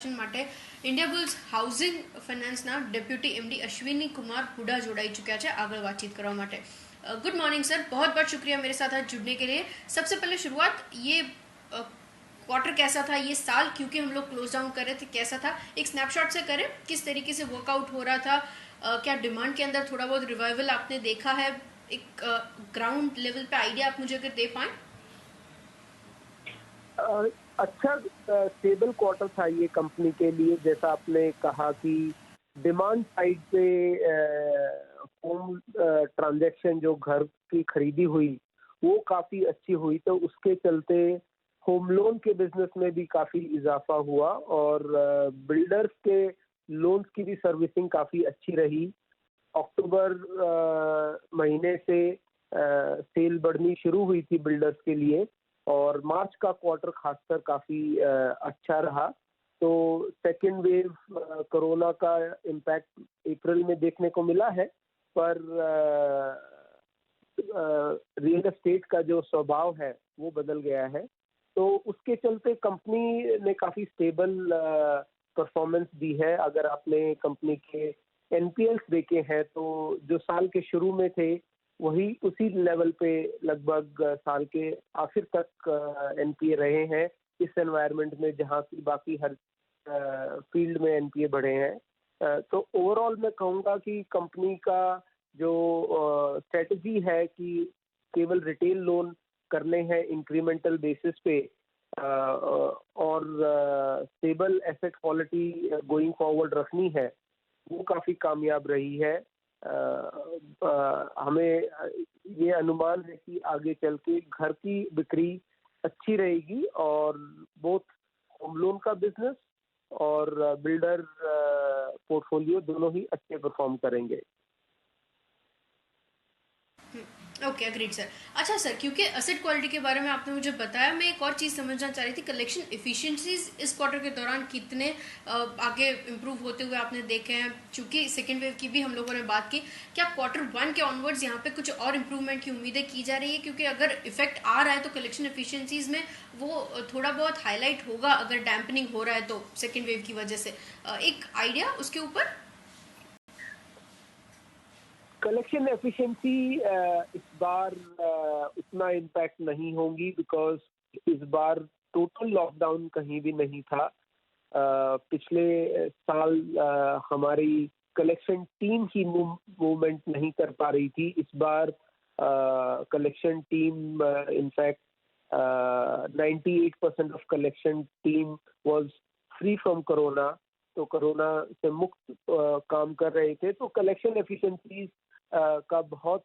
માટે Indiabulls housing ફાઇનાન્સના deputy MD Ashwini Kumar Hooda जोड़ाई चुका है आगे बातचीत करने માટે। गुड मॉर्निंग सर, बहुत बहुत शुक्रिया मेरे साथ आज जुड़ने के लिए। सबसे पहले शुरुआत ये क्वार्टर कैसा था, ये साल क्योंकि हम लोग क्लोज डाउन कर रहे थे कैसा था, एक स्नैपशॉट से करें, किस तरीके से वर्कआउट हो रहा था, क्या डिमांड के अंदर थोड़ा बहुत रिवाइवल आपने देखा है, एक ग्राउंड लेवल पे आइडिया आप मुझे अगर दे पाएं। अच्छा स्टेबल क्वार्टर था ये कंपनी के लिए। जैसा आपने कहा कि डिमांड साइड पे होम ट्रांजैक्शन जो घर की खरीदी हुई वो काफ़ी अच्छी हुई, तो उसके चलते होम लोन के बिजनेस में भी काफ़ी इजाफा हुआ और बिल्डर्स के लोन्स की भी सर्विसिंग काफ़ी अच्छी रही। अक्टूबर महीने से सेल बढ़नी शुरू हुई थी बिल्डर्स के लिए और मार्च का क्वार्टर खासकर काफ़ी अच्छा रहा। तो सेकेंड वेव कोरोना का इम्पैक्ट अप्रैल में देखने को मिला है, पर रियल एस्टेट का जो स्वभाव है वो बदल गया है, तो उसके चलते कंपनी ने काफ़ी स्टेबल परफॉर्मेंस दी है। अगर आपने कंपनी के एनपीएल्स देखे हैं तो जो साल के शुरू में थे वही उसी लेवल पे लगभग साल के आखिर तक एनपीए रहे हैं इस एनवायरनमेंट में, जहां की बाकी हर फील्ड में एनपीए बढ़े हैं। तो ओवरऑल मैं कहूँगा कि कंपनी का जो स्ट्रेटजी है कि केवल रिटेल लोन करने हैं इंक्रीमेंटल बेसिस पे और stable asset quality going forward रखनी है, वो काफ़ी कामयाब रही है। हमें ये अनुमान है कि आगे चल के घर की बिक्री अच्छी रहेगी और बोथ होम लोन का बिजनेस और बिल्डर पोर्टफोलियो दोनों ही अच्छे परफॉर्म करेंगे। Okay, agreed sir. अच्छा सर, क्योंकि एसेट क्वालिटी के बारे में आपने मुझे बताया, मैं एक और चीज़ समझना चाह रही थी, कलेक्शन एफिशिएंसीज इस क्वार्टर के दौरान कितने आगे इम्प्रूव होते हुए आपने देखे हैं। चूंकि सेकेंड वेव की भी हम लोगों ने बात की, क्या क्वार्टर वन के ऑनवर्ड्स यहाँ पे कुछ और इम्प्रूवमेंट की उम्मीदें की जा रही है, क्योंकि अगर इफेक्ट आ रहा है तो कलेक्शन एफिशिएंसीज में वो थोड़ा बहुत हाईलाइट होगा अगर डैम्पनिंग हो रहा है तो सेकेंड वेव की वजह से। एक आइडिया उसके ऊपर। कलेक्शन एफिशिएंसी इस बार उतना इम्पैक्ट नहीं होगी बिकॉज इस बार टोटल लॉकडाउन कहीं भी नहीं था। पिछले साल हमारी कलेक्शन टीम ही मूवमेंट नहीं कर पा रही थी। इस बार collection team in fact 98% of collection team was free from corona, तो कोरोना से मुक्त काम कर रहे थे। तो कलेक्शन एफिशिएंसी का बहुत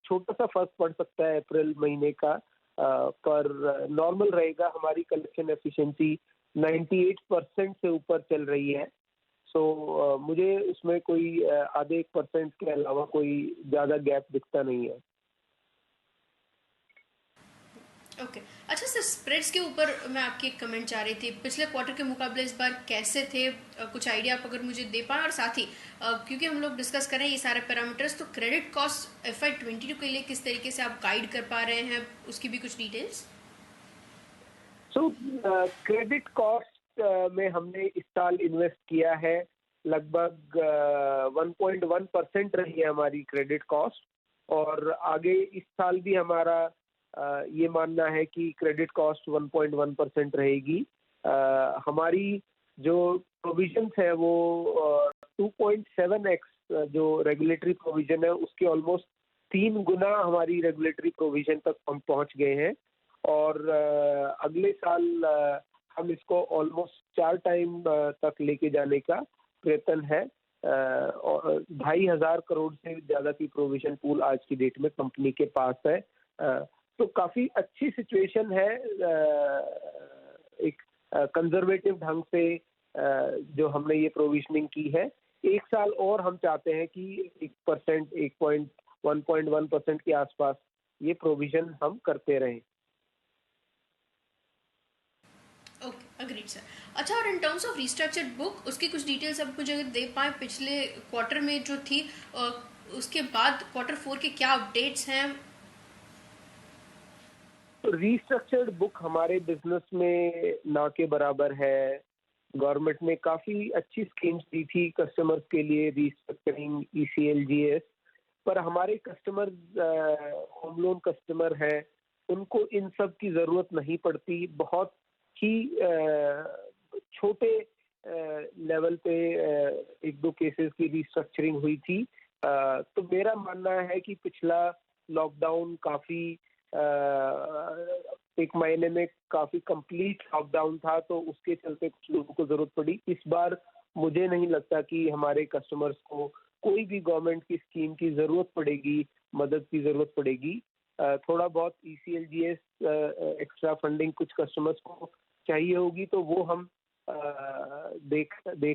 छोटा सा फर्क पड़ सकता है अप्रैल महीने का, पर नॉर्मल रहेगा। हमारी कलेक्शन एफिशिएंसी 98% से ऊपर चल रही है। सो मुझे इसमें कोई आधे 1% के अलावा कोई ज़्यादा गैप दिखता नहीं है। ओके अच्छा सर, स्प्रेड्स के ऊपर मैं आपकी एक कमेंट चाह रही थी, पिछले क्वार्टर के मुकाबले इस बार कैसे थे, कुछ आइडिया आप अगर मुझे दे पाएं। और साथ ही क्योंकि हम लोग डिस्कस करें ये सारे पैरामीटर्स, तो क्रेडिट कॉस्ट FY22 के लिए किस तरीके से आप गाइड कर पा रहे हैं, उसकी भी कुछ डिटेल्स। सो क्रेडिट कॉस्ट में हमने इस साल इन्वेस्ट किया है, लगभग 1.1% रही है हमारी क्रेडिट कॉस्ट और आगे इस साल भी हमारा ये मानना है कि क्रेडिट कॉस्ट 1.1% रहेगी। हमारी जो प्रोविजंस है वो 2.7x जो रेगुलेटरी प्रोविजन है उसके ऑलमोस्ट 3 गुना हमारी रेगुलेटरी प्रोविजन तक हम पहुंच गए हैं और अगले साल हम इसको ऑलमोस्ट 4 टाइम तक लेके जाने का प्रयत्न है। 2,500 करोड़ से ज़्यादा की प्रोविजन पूल आज की डेट में कंपनी के पास है। तो काफ़ी अच्छी सिचुएशन है। एक कंजर्वेटिव ढंग से जो हमने ये प्रोविजनिंग की है, एक साल और हम चाहते हैं कि 1%, 1.1% के आसपास ये प्रोविजन हम करते रहें। Okay, agreed sir. अच्छा, और in terms of restructured book, उसकी कुछ डिटेल्स आप मुझे अगर दे पाए, पिछले क्वार्टर में जो थी उसके बाद क्वार्टर 4 के क्या अपडेट्स हैं। तो रिस्ट्रक्चर्ड बुक हमारे बिजनेस में ना के बराबर है। गवर्नमेंट ने काफ़ी अच्छी स्कीम्स दी थी कस्टमर्स के लिए, रीस्ट्रक्चरिंग, ईसीएलजीएस, पर हमारे कस्टमर होम लोन कस्टमर हैं, उनको इन सब की ज़रूरत नहीं पड़ती। बहुत ही छोटे लेवल पे 1-2 केसेस की रीस्ट्रक्चरिंग हुई थी। तो मेरा मानना है कि पिछला लॉकडाउन काफ़ी 1 महीने में काफ़ी कंप्लीट लॉकडाउन था, तो उसके चलते कुछ लोगों को ज़रूरत पड़ी। इस बार मुझे नहीं लगता कि हमारे कस्टमर्स को कोई भी गवर्नमेंट की स्कीम की ज़रूरत पड़ेगी, मदद की ज़रूरत पड़ेगी। थोड़ा बहुत ईसीएलजीएस एक्स्ट्रा फंडिंग कुछ कस्टमर्स को चाहिए होगी, तो वो हम देख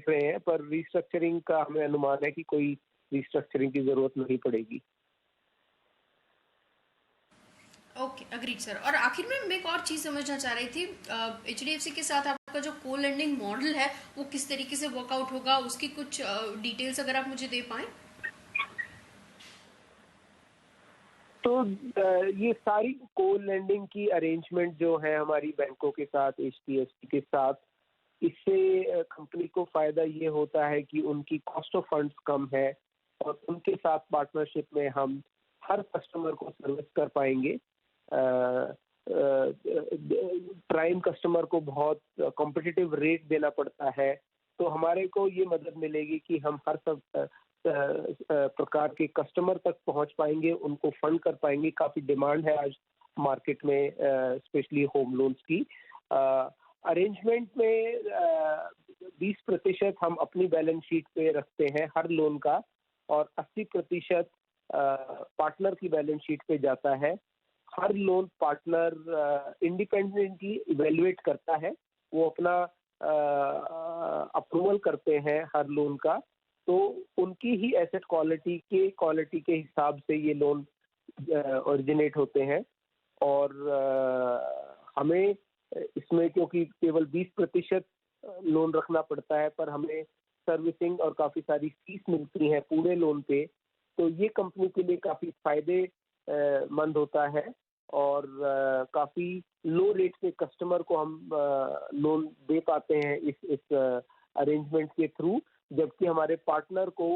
रहे हैं, पर रीस्ट्रक्चरिंग का हमें अनुमान है कि कोई रीस्ट्रक्चरिंग की ज़रूरत नहीं पड़ेगी। Okay, agreed sir. और आखिर में मैं एक और चीज़ समझना चाह रही थी, एचडीएफसी के साथ आपका जो को लेंडिंग मॉडल है वो किस तरीके से वर्कआउट होगा, उसकी कुछ डिटेल्स अगर आप मुझे दे पाएं। तो ये सारी को लेंडिंग की अरेंजमेंट जो है हमारी बैंकों के साथ, एचडीएफसी के साथ, इससे कंपनी को फ़ायदा ये होता है कि उनकी कॉस्ट ऑफ फंड्स कम है और उनके साथ पार्टनरशिप में हम हर कस्टमर को सर्विस कर पाएँगे। प्राइम कस्टमर को बहुत कॉम्पिटिटिव रेट देना पड़ता है, तो हमारे को ये मदद मिलेगी कि हम हर सब प्रकार के कस्टमर तक पहुंच पाएंगे, उनको फंड कर पाएंगे। काफ़ी डिमांड है आज मार्केट में, स्पेशली होम लोन्स की। अरेंजमेंट में 20% हम अपनी बैलेंस शीट पे रखते हैं हर लोन का, और 80% पार्टनर की बैलेंस शीट पे जाता है। हर लोन पार्टनर इंडिपेंडेंटली इवेल्युएट करता है, वो अपना अप्रूवल करते हैं हर लोन का, तो उनकी ही एसेट क्वालिटी के हिसाब से ये लोन ओरिजिनेट होते हैं। और हमें इसमें क्योंकि केवल 20% लोन रखना पड़ता है, पर हमें सर्विसिंग और काफ़ी सारी फीस मिलती है पूरे लोन पे, तो ये कंपनी के लिए काफ़ी फायदे मंद होता है। और काफ़ी लो रेट पे कस्टमर को हम लोन दे पाते हैं इस अरेंजमेंट के थ्रू, जबकि हमारे पार्टनर को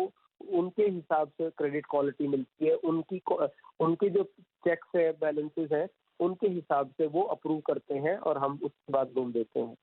उनके हिसाब से क्रेडिट क्वालिटी मिलती है, उनके जो चेक्स है, बैलेंसेस हैं, उनके हिसाब से वो अप्रूव करते हैं और हम उसके बाद लोन देते हैं।